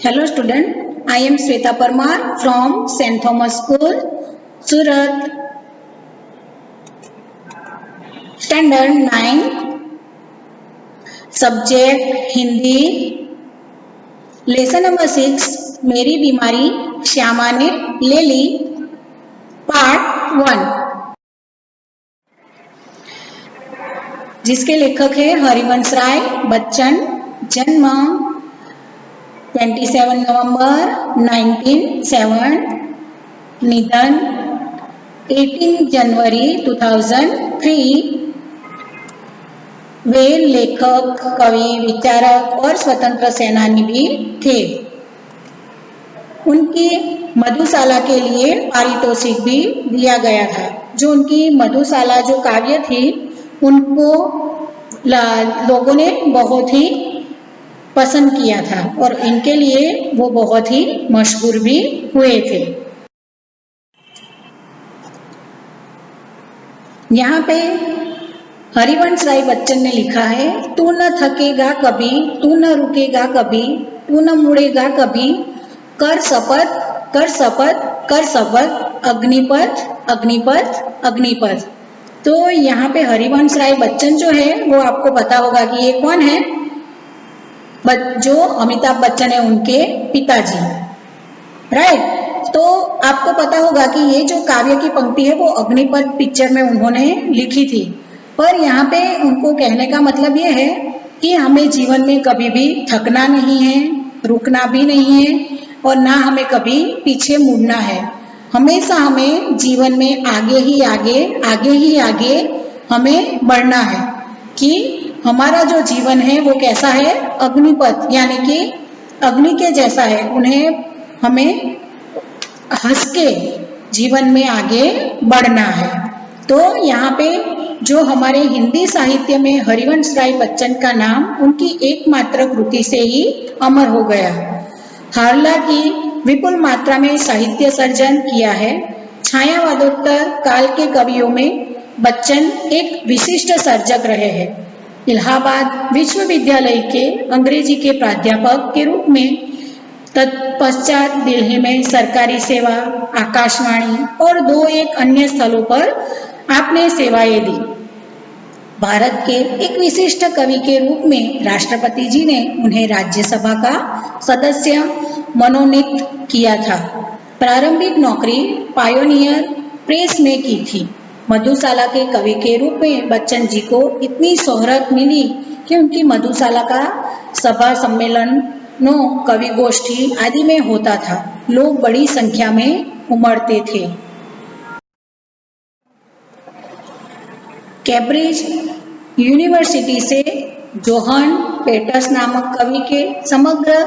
Hello student, I am Sweta Parmar from St. Thomas School, Surat. Standard 9, Subject Hindi, Lesson number 6, मेरी बीमारी श्यामा ने ले ली, Part 1, जिसके लेखक है हरिवंश राय बच्चन। जन्म 27 नवंबर 1907, निधन 18 जनवरी 2003। वे लेखक, कवि, विचारक और स्वतंत्र सेनानी भी थे। उनकी मधुशाला के लिए पारितोषिक भी दिया गया था। जो उनकी मधुशाला जो काव्य थी उनको लोगों ने बहुत ही पसंद किया था और इनके लिए वो बहुत ही मशहूर भी हुए थे। यहाँ पे हरिवंश राय बच्चन ने लिखा है, तू न थकेगा कभी, तू न रुकेगा कभी, तू न मुड़ेगा कभी, कर शपथ कर शपथ कर शपथ, अग्निपथ अग्निपथ अग्निपथ। तो यहाँ पे हरिवंश राय बच्चन जो है वो आपको पता होगा कि ये कौन है, जो अमिताभ बच्चन है उनके पिताजी, राइट। तो आपको पता होगा कि ये जो काव्य की पंक्ति है वो अग्निपथ पिक्चर में उन्होंने लिखी थी। पर यहाँ पे उनको कहने का मतलब ये है कि हमें जीवन में कभी भी थकना नहीं है, रुकना भी नहीं है और ना हमें कभी पीछे मुड़ना है। हमेशा हमें जीवन में आगे ही आगे, आगे ही आगे हमें बढ़ना है कि हमारा जो जीवन है वो कैसा है, अग्निपथ यानी कि अग्नि के जैसा है। उन्हें हमें हंस के जीवन में आगे बढ़ना है। तो यहाँ पे जो हमारे हिंदी साहित्य में हरिवंश राय बच्चन का नाम उनकी एकमात्र कृति से ही अमर हो गया। हालांकि विपुल मात्रा में साहित्य सर्जन किया है। छायावादोत्तर काल के कवियों में बच्चन एक विशिष्ट सर्जक रहे हैं। इलाहाबाद विश्वविद्यालय के अंग्रेजी के प्राध्यापक के रूप में, तत्पश्चात दिल्ली में सरकारी सेवा, आकाशवाणी और 2-1 अन्य स्थलों पर आपने सेवाएं दी। भारत के एक विशिष्ट कवि के रूप में राष्ट्रपति जी ने उन्हें राज्यसभा का सदस्य मनोनीत किया था। प्रारंभिक नौकरी पायोनियर प्रेस में की थी। मधुशाला के कवि के रूप में बच्चन जी को इतनी शोहरत मिली कि उनकी मधुशाला का सभा सम्मेलनों, कवि गोष्ठी आदि में होता था। लोग बड़ी संख्या में उमड़ते थे। कैम्ब्रिज यूनिवर्सिटी से जोहन पेटर्स नामक कवि के समग्र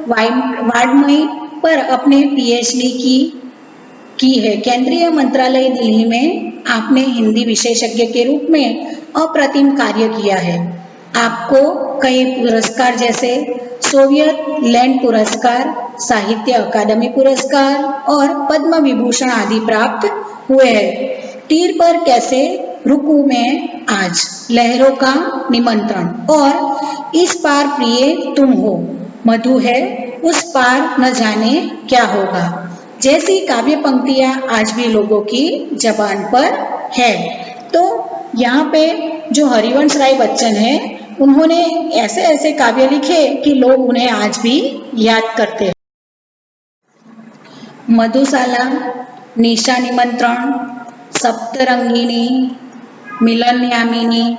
वाङ्मय पर अपने पीएचडी की है। केंद्रीय मंत्रालय दिल्ली में आपने हिंदी विशेषज्ञ के रूप में अप्रतिम कार्य किया है। आपको कई पुरस्कार जैसे सोवियत लैंड पुरस्कार, साहित्य अकादमी पुरस्कार और पद्म विभूषण आदि प्राप्त हुए हैं। तीर पर कैसे रुकूं मैं आज, लहरों का निमंत्रण और इस पार प्रिय तुम हो, मधु है उस पार न जाने क्या होगा जैसी काव्य पंक्तियां आज भी लोगों की जबान पर है। तो यहाँ पे जो हरिवंश राय बच्चन है उन्होंने ऐसे ऐसे काव्य लिखे कि लोग उन्हें आज भी याद करते हैं। मधुशाला, निशा निमंत्रण, सप्तरंगिनी, मिलन यामिनी,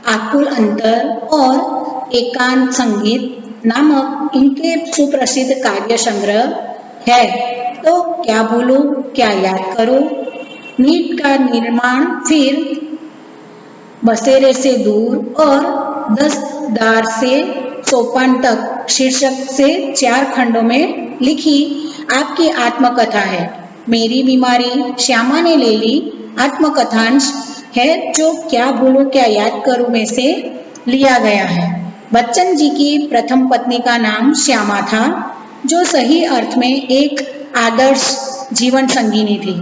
आकुल अंतर और एकांत संगीत नामक इनके सुप्रसिद्ध काव्य संग्रह है। तो क्या भूलूं क्या याद करूं, नीट का निर्माण फिर, बसेरे से दूर और 10 दार से सोपान तक शीर्षक से 4 खंडों में लिखी आपकी आत्मकथा है। मेरी बीमारी श्यामा ने ले ली आत्मकथांश है जो क्या भूलूं क्या याद करूं में से लिया गया है। बच्चन जी की प्रथम पत्नी का नाम श्यामा था, जो सही अर्थ में एक आदर्श जीवन संगिनी थी।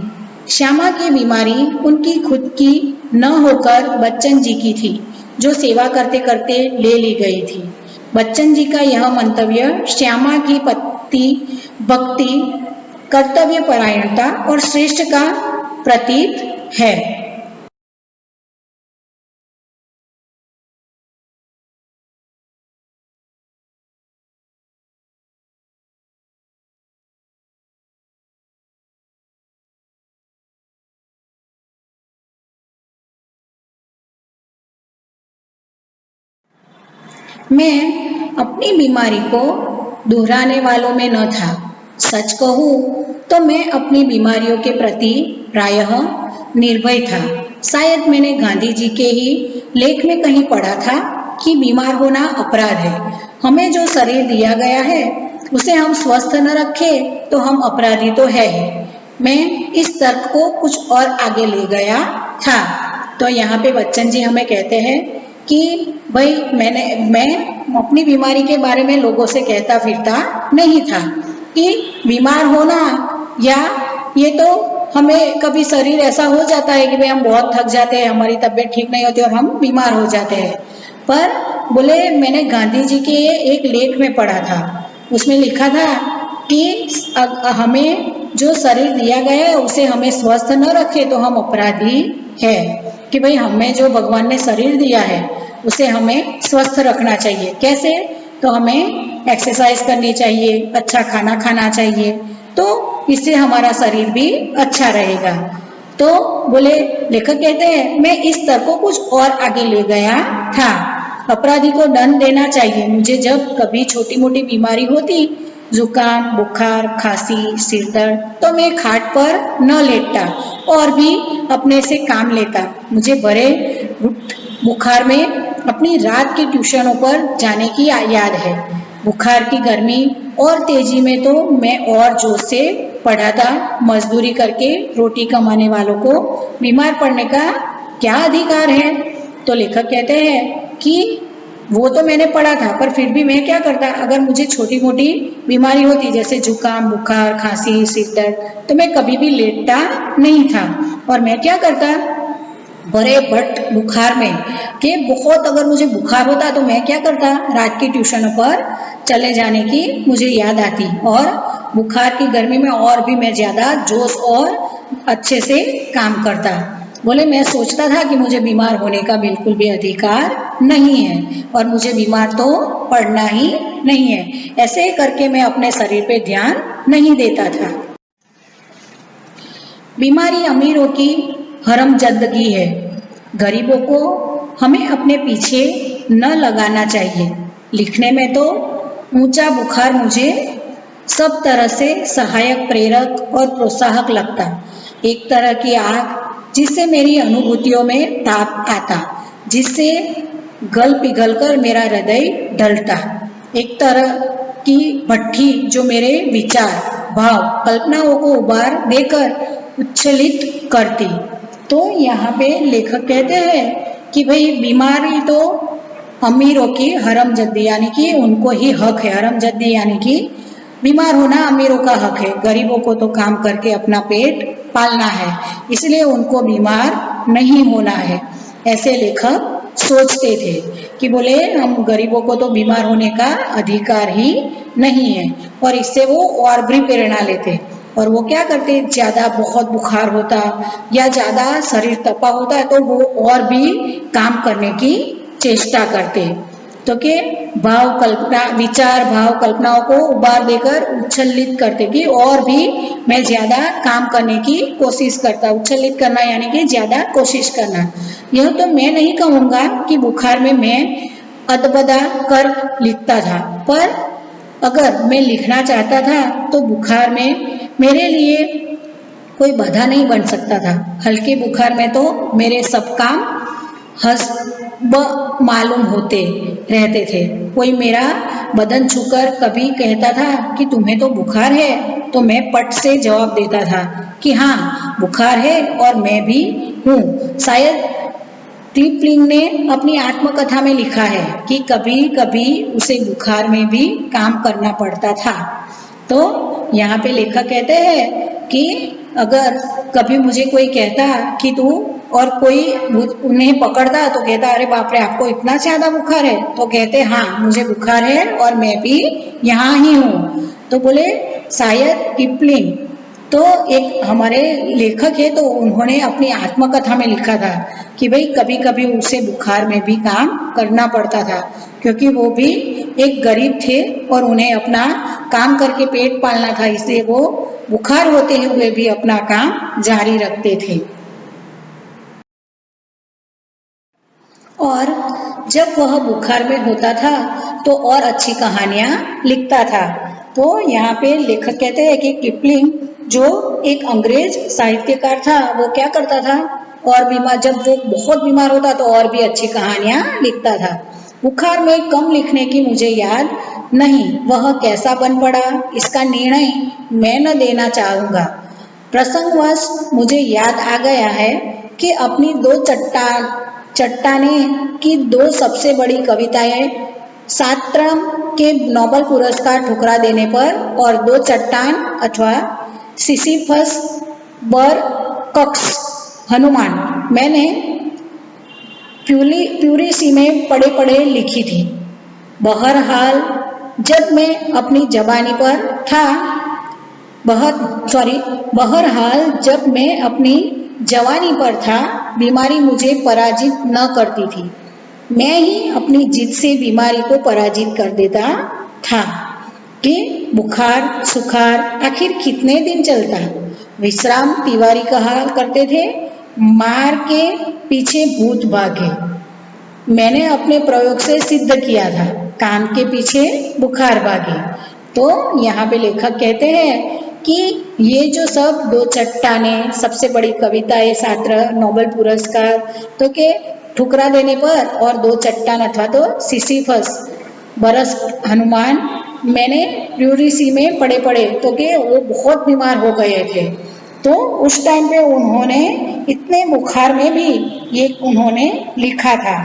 श्यामा की बीमारी उनकी खुद की न होकर बच्चन जी की थी, जो सेवा करते करते ले ली गई थी। बच्चन जी का यह मंतव्य श्यामा की युक्ति, भक्ति, कर्तव्य परायणता और श्रेष्ठ का प्रतीक है। मैं अपनी बीमारी को दोहराने वालों में न था। सच कहूँ तो मैं अपनी बीमारियों के प्रति प्रायः निर्भय था। शायद मैंने गांधी जी के ही लेख में कहीं पढ़ा था कि बीमार होना अपराध है। हमें जो शरीर दिया गया है उसे हम स्वस्थ न रखें तो हम अपराधी तो है ही। मैं इस तर्क को कुछ और आगे ले गया था। तो यहाँ पे बच्चन जी हमें कहते हैं कि भाई मैं अपनी बीमारी के बारे में लोगों से कहता फिरता नहीं था कि बीमार होना, या ये तो हमें कभी शरीर ऐसा हो जाता है कि भाई हम बहुत थक जाते हैं, हमारी तबीयत ठीक नहीं होती और हम बीमार हो जाते हैं। पर बोले मैंने गांधी जी के एक लेख में पढ़ा था, उसमें लिखा था कि हमें जो शरीर दिया गया है उसे हमें स्वस्थ न रखे तो हम अपराधी है। कि भाई हमें जो भगवान ने शरीर दिया है उसे हमें स्वस्थ रखना चाहिए। कैसे? तो हमें एक्सरसाइज करनी चाहिए, अच्छा खाना खाना चाहिए, तो इससे हमारा शरीर भी अच्छा रहेगा। तो बोले लेखक कहते हैं मैं इस तरह को कुछ और आगे ले गया था। अपराधी को दंड देना चाहिए। मुझे जब कभी छोटी मोटी बीमारी होती, जुकाम, बुखार, खांसी, सिर दर्द, तो मैं खाट पर न लेटता और भी अपने से काम लेता। मुझे बड़े बुखार में अपनी रात की ट्यूशनों पर जाने की याद है। बुखार की गर्मी और तेजी में तो मैं और जोर से पढ़ाता। मजदूरी करके रोटी कमाने वालों को बीमार पड़ने का क्या अधिकार है? तो लेखक कहते हैं कि वो तो मैंने पढ़ा था, पर फिर भी मैं क्या करता, अगर मुझे छोटी मोटी बीमारी होती जैसे जुकाम, बुखार, खांसी, सिर दर्द, तो मैं कभी भी लेटता नहीं था। और मैं क्या करता, बड़े बट बुखार में कि बहुत अगर मुझे बुखार होता तो मैं क्या करता, रात की ट्यूशनों पर चले जाने की मुझे याद आती और बुखार की गर्मी में और भी मैं ज़्यादा जोश और अच्छे से काम करता। बोले मैं सोचता था कि मुझे बीमार होने का बिल्कुल भी अधिकार नहीं है और मुझे बीमार तो पड़ना ही नहीं है। ऐसे करके मैं अपने शरीर पे ध्यान नहीं देता था। बीमारी अमीरों की हरमजदगी है। गरीबों को हमें अपने पीछे न लगाना चाहिए। लिखने में तो ऊंचा बुखार मुझे सब तरह से सहायक, प्रेरक और प्रोत्साहक लगता। एक तरह की आग जिससे मेरी अनुभूतियों में ताप आता, जिससे गल पिघल कर मेरा हृदय ढलता। एक तरह की भट्ठी जो मेरे विचार, भाव, कल्पनाओं को उबार देकर उच्छलित करती। तो यहाँ पे लेखक कहते हैं कि भाई बीमारी तो अमीरों की हरमजद्दी, यानी कि उनको ही हक है। हरमजद्दी यानी कि बीमार होना अमीरों का हक है। गरीबों को तो काम करके अपना पेट पालना है, इसलिए उनको बीमार नहीं होना है। ऐसे लेखक सोचते थे कि बोले हम गरीबों को तो बीमार होने का अधिकार ही नहीं है, और इससे वो और भी प्रेरणा लेते। और वो क्या करते, ज़्यादा बहुत बुखार होता या ज़्यादा शरीर तपा होता है तो वो और भी काम करने की चेष्टा करते। तो के भाव, कल्पना, विचार, भाव, कल्पनाओं को उबार देकर उच्छलित करते कि और भी मैं ज़्यादा काम करने की कोशिश करता। उच्छलित करना यानी कि ज़्यादा कोशिश करना। यह तो मैं नहीं कहूँगा कि बुखार में मैं अदबदा कर लिखता था, पर अगर मैं लिखना चाहता था तो बुखार में मेरे लिए कोई बाधा नहीं बन सकता था। हल्के बुखार में तो मेरे सब काम हस्ब मालूम होते रहते थे। कोई मेरा बदन छूकर कभी कहता था कि तुम्हें तो बुखार है, तो मैं पट से जवाब देता था कि हाँ बुखार है और मैं भी हूँ। शायद कीपलिंग ने अपनी आत्मकथा में लिखा है कि कभी कभी उसे बुखार में भी काम करना पड़ता था। तो यहाँ पे लेखक कहते हैं कि अगर कभी मुझे कोई कहता कि तू और कोई उन्हें पकड़ता तो कहता अरे बाप रे आपको इतना ज्यादा बुखार है, तो कहते हाँ मुझे बुखार है और मैं भी यहाँ ही हूँ। तो बोले शायद किपलिंग तो एक हमारे लेखक है, तो उन्होंने अपनी आत्मकथा में लिखा था कि भाई कभी कभी उसे बुखार में भी काम करना पड़ता था, क्योंकि वो भी एक गरीब थे और उन्हें अपना काम करके पेट पालना था, इसलिए वो बुखार होते हुए भी अपना काम जारी रखते थे। और जब वह बुखार में होता था तो और अच्छी कहानियां लिखता था। तो यहाँ पे लेखक कहते हैं कि किपलिंग जो एक अंग्रेज साहित्यकार था, वो क्या करता था, और बीमार जब वो बहुत बीमार होता तो और भी अच्छी कहानियां लिखता था। बुखार में कम लिखने की मुझे याद नहीं, वह कैसा बन पड़ा इसका निर्णय मैं न देना चाहूँगा। प्रसंगवश मुझे याद आ गया है कि अपनी दो चट्टाने की दो सबसे बड़ी कविताएं सात्रम के नोबेल पुरस्कार ठुकरा देने पर और दो चट्टान अथवा सिसिफस बरकक्स हनुमान मैंने प्यूरीसी में पड़े पड़े लिखी थी। बहरहाल जब मैं अपनी जवानी पर था बहरहाल जब मैं अपनी जवानी पर था, बीमारी मुझे पराजित न करती थी, मैं ही अपनी जिद से बीमारी को पराजित कर देता था। कि बुखार सुखार आखिर कितने दिन चलता। विश्राम तिवारी कहा करते थे, मार के पीछे भूत भागे। मैंने अपने प्रयोग से सिद्ध किया था, काम के पीछे बुखार भागे। तो यहाँ पे लेखक कहते हैं कि ये जो सब दो चट्टाने सबसे बड़ी कविता है सात्र नोबेल पुरस्कार तो के ठुकरा देने पर और दो चट्टान अथवा तो सिसिफस बरस हनुमान मैंने प्यूरीसी में पड़े तो के वो बहुत बीमार हो गए थे। तो उस टाइम पे उन्होंने इतने बुखार में भी ये उन्होंने लिखा था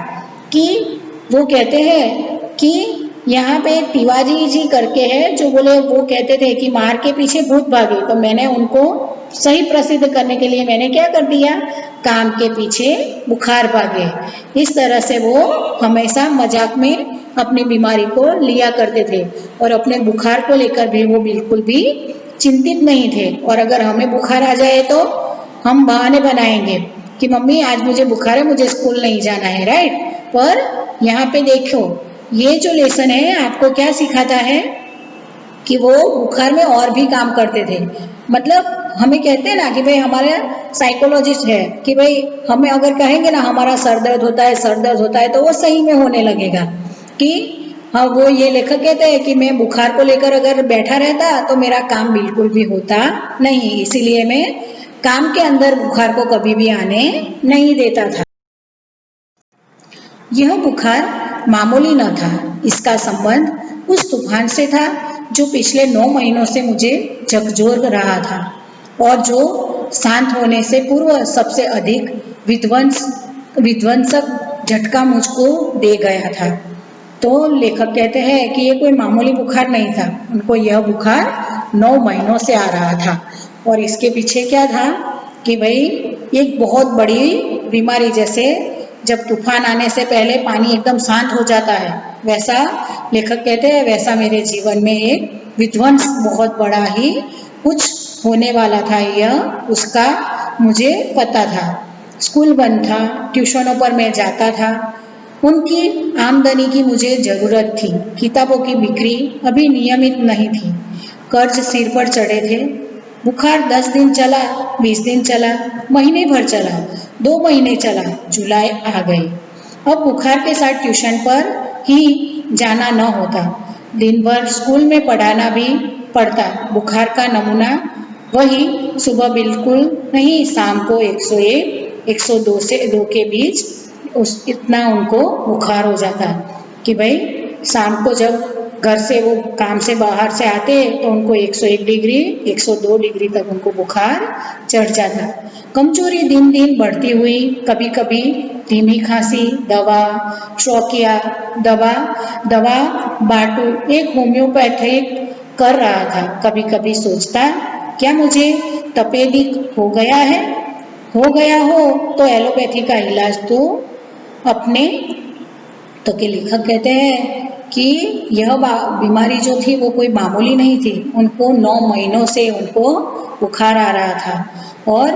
कि वो कहते हैं कि यहाँ पे तिवारी जी करके है जो बोले, वो कहते थे कि मार के पीछे भूत भागे। तो मैंने उनको सही प्रसिद्ध करने के लिए मैंने क्या कर दिया, काम के पीछे बुखार भागे। इस तरह से वो हमेशा मजाक में अपनी बीमारी को लिया करते थे और अपने बुखार को लेकर भी वो बिल्कुल भी चिंतित नहीं थे। और अगर हमें बुखार आ जाए तो हम बहाने बनाएंगे कि मम्मी आज मुझे बुखार है, मुझे स्कूल नहीं जाना है, राइट। पर यहाँ पे देखो ये जो लेसन है आपको क्या सिखाता है कि वो बुखार में और भी काम करते थे। मतलब हमें कहते हैं ना कि भाई हमारे साइकोलॉजिस्ट है कि भाई हमें अगर कहेंगे ना हमारा सर दर्द होता है तो वो सही में होने लगेगा। कि हाँ वो ये लेखक कहते हैं कि मैं बुखार को लेकर अगर बैठा रहता तो मेरा काम बिल्कुल भी होता नहीं, इसीलिए मैं काम के अंदर बुखार को कभी भी आने नहीं देता था। यह बुखार मामूली न था, इसका संबंध उस तूफान से था जो पिछले 9 महीनों से मुझे झकझोर रहा था और जो शांत होने से पूर्व सबसे अधिक विध्वंसक झटका मुझको दे गया था। तो लेखक कहते हैं कि ये कोई मामूली बुखार नहीं था, उनको यह बुखार 9 महीनों से आ रहा था। और इसके पीछे क्या था कि भाई एक बहुत बड़ी बीमारी, जैसे जब तूफान आने से पहले पानी एकदम शांत हो जाता है, वैसा लेखक कहते हैं वैसा मेरे जीवन में एक विध्वंस बहुत बड़ा ही कुछ होने वाला था। यह उसका मुझे पता था। स्कूल बंद था, ट्यूशनों पर मैं जाता था, उनकी आमदनी की मुझे ज़रूरत थी। किताबों की बिक्री अभी नियमित नहीं थी, कर्ज सिर पर चढ़े थे। बुखार 10 दिन चला, 20 दिन चला, महीने भर चला, 2 महीने चला, जुलाई आ गई। अब बुखार के साथ ट्यूशन पर ही जाना न होता, दिन भर स्कूल में पढ़ाना भी पड़ता। बुखार का नमूना वही, सुबह बिल्कुल नहीं, शाम को 101, 102 से 2 के बीच इतना उनको बुखार हो जाता कि भाई शाम को जब घर से वो काम से बाहर से आते तो उनको 101 डिग्री 102 डिग्री तक उनको बुखार चढ़ जाता। कमजोरी दिन दिन बढ़ती हुई, कभी कभी धीमी खांसी, दवा शौकिया दवा बाटू एक होम्योपैथिक कर रहा था। कभी कभी सोचता क्या मुझे तपेदिक हो गया है। हो गया हो तो एलोपैथी का इलाज तो अपने। तो के लेखक कहते हैं कि यह बीमारी जो थी वो कोई मामूली नहीं थी, उनको 9 महीनों से उनको बुखार आ रहा था और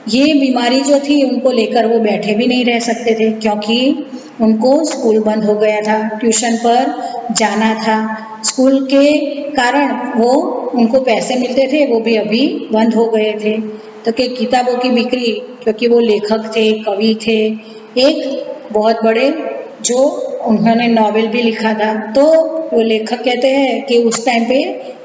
ये बीमारी जो थी उनको लेकर वो बैठे भी नहीं रह सकते थे, क्योंकि उनको स्कूल बंद हो गया था, ट्यूशन पर जाना था, स्कूल के कारण वो उनको पैसे मिलते थे वो भी अभी बंद हो गए थे। तो कि किताबों की बिक्री, क्योंकि वो लेखक थे, कवि थे, एक बहुत बड़े जो उन्होंने नॉवेल भी लिखा था, तो वो लेखक कहते हैं कि उस टाइम पे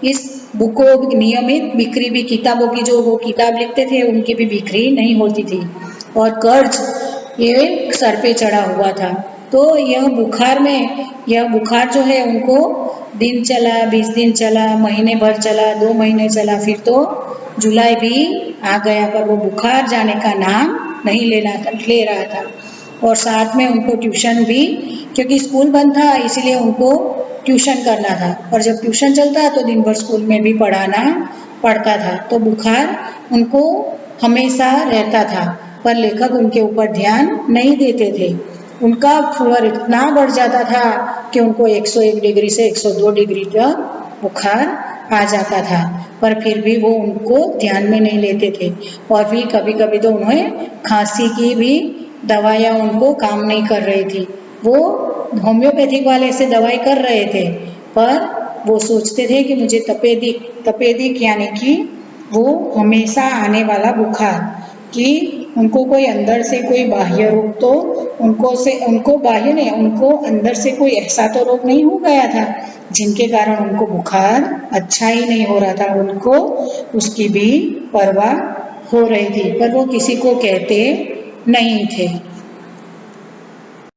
इस बुक को नियमित बिक्री भी, किताबों की जो वो किताब लिखते थे उनकी भी बिक्री नहीं होती थी और कर्ज ये सर पे चढ़ा हुआ था। तो यह बुखार जो है उनको दिन चला, 20 दिन चला, महीने भर चला, 2 महीने चला, फिर तो जुलाई भी आ गया पर वो बुखार जाने का नाम नहीं ले रहा था। और साथ में उनको ट्यूशन भी, क्योंकि स्कूल बंद था इसीलिए उनको ट्यूशन करना था, और जब ट्यूशन चलता तो दिन भर स्कूल में भी पढ़ाना पड़ता था, तो बुखार उनको हमेशा रहता था। पर लेखक उनके ऊपर ध्यान नहीं देते थे, उनका फीवर इतना बढ़ जाता था कि उनको 101 डिग्री से 102 डिग्री तक बुखार आ जाता था, पर फिर भी वो उनको ध्यान में नहीं लेते थे। और फिर कभी कभी तो उन्हें खांसी की भी दवाइयाँ उनको काम नहीं कर रही थी, वो होम्योपैथिक वाले से दवाई कर रहे थे, पर वो सोचते थे कि मुझे तपेदिक यानी कि वो हमेशा आने वाला बुखार, कि उनको कोई अंदर से कोई बाह्य रोग तो उनको बाह्य नहीं, उनको अंदर से कोई ऐसा तो रोग नहीं हो गया था जिनके कारण उनको बुखार अच्छा ही नहीं हो रहा था, उनको उसकी भी परवाह हो रही थी, पर वो किसी को कहते नहीं थे।